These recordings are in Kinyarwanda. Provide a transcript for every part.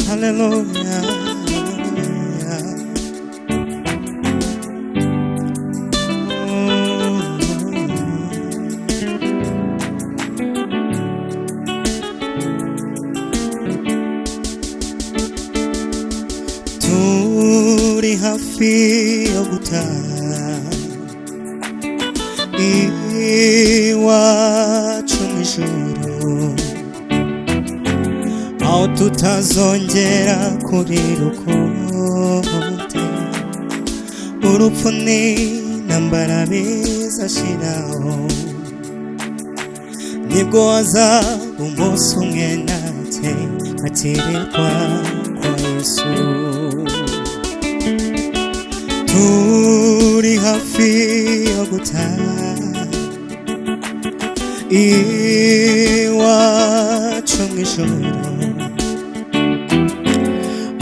Hallelujah. Turi hafi yo gutaha iwacu mw'ijuru, aho tutazongera kurira ukundi, urupfu n'intambara bizashiraho, nibwo hazaba umunsi umwe natwe nkatirwa kwa Yesu. Turi hafi yo gutaha iwacu mw'ijuru,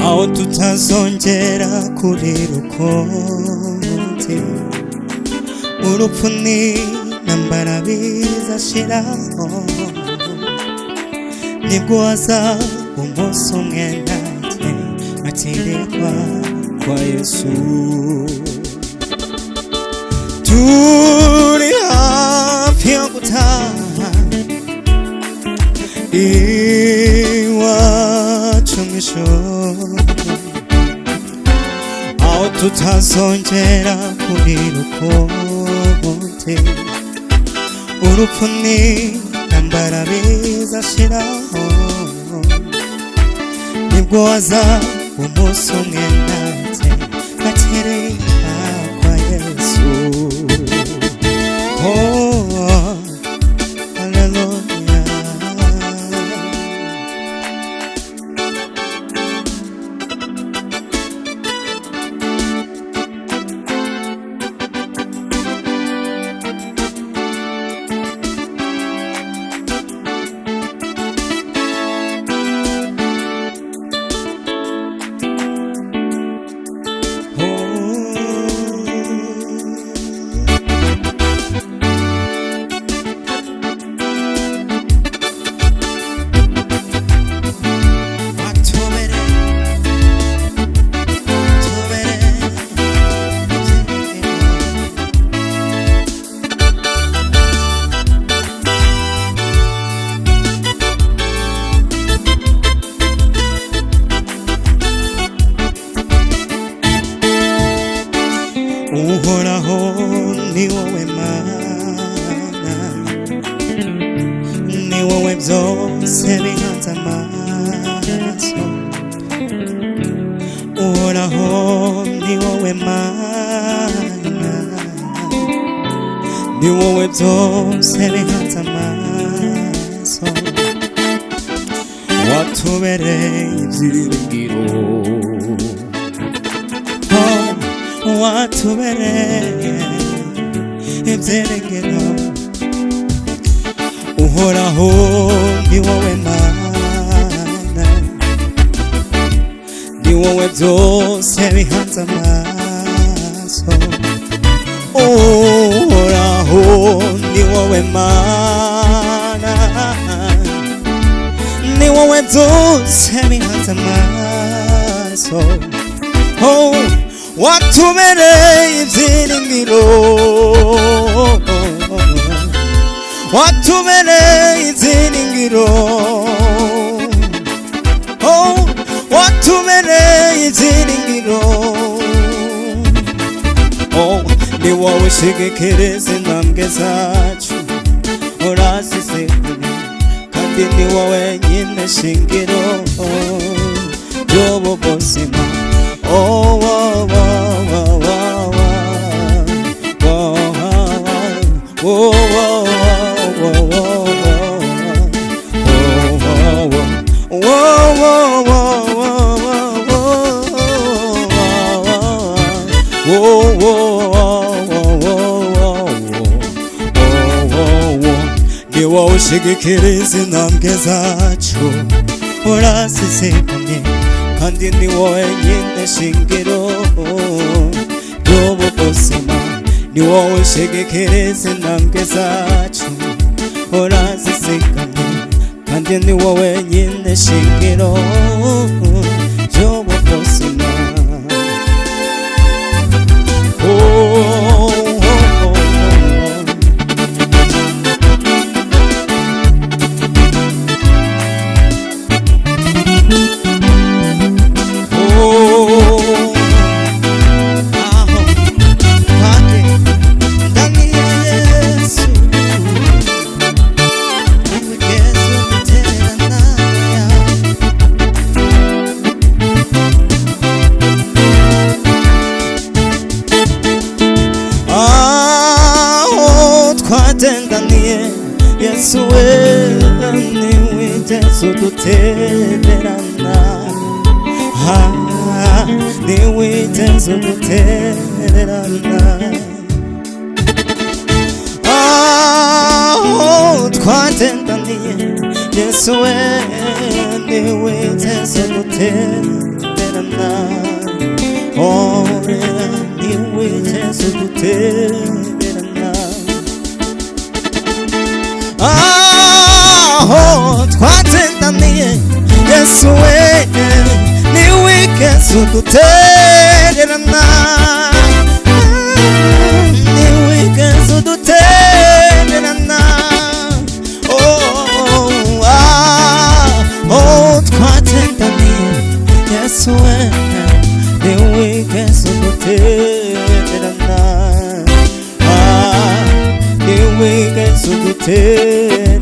aho tutazongera kurira ukundi, urupfu n'intambara bizashiraho, nibwo hazaba umunsi umwe natwe nkatirwa kwa Yesu. Turi hafi yo gutaha iwacu mw'ijuru, aho tutazongera kurira ukundi, urupfu n'intambara bizashiraho, nibwo hazaba umunsi umwe natwe nkatirwa kwa Yesu. Oh, hallelujah. Uhoraho ni wowe Mana, ni wowe byose bihanze amaso. Uhoraho ni wowe Mana, ni wowe byose bihanze amaso. Watubereye ibyiringiro, watubereye ibyiringiro. Uhoraho ni wowe Mana, ni wowe byose bihanze amaso. Uhoraho ni wowe Mana, ni wowe byose bihanze amaso. Oh, watubereye ibyiringiro, watubereye ibyiringiro. Oh, watubereye ibyiringiro. Oh, ni wowe ushigikiriza intambwe zacu, urazizigama, kandi ni wowe nyine shingiro ry'ubu buzima. Oh, oh, oh, oh, oh, oh, oh, oh, ni wowe ushigikiriza intambwe zacu, urazizigama, kandi ni wowe nyine shingiro ry'ubu buzima. ni wowe nshigikiriza intambwe zacu urazizigama kandi ni wowe nyine shingiro ry'ubuzima. Twagendaniye Yesu we niwigeze udutererana, niwigeze udutererana. Twagendaniye Yesu we niwigeze udutererana, niwigeze udutererana. Twagendaniye Yesu we niwigeze udutererana, niwigeze udutererana. Twagendaniye Yesu we niwigeze udutererana, niwigeze udutererana.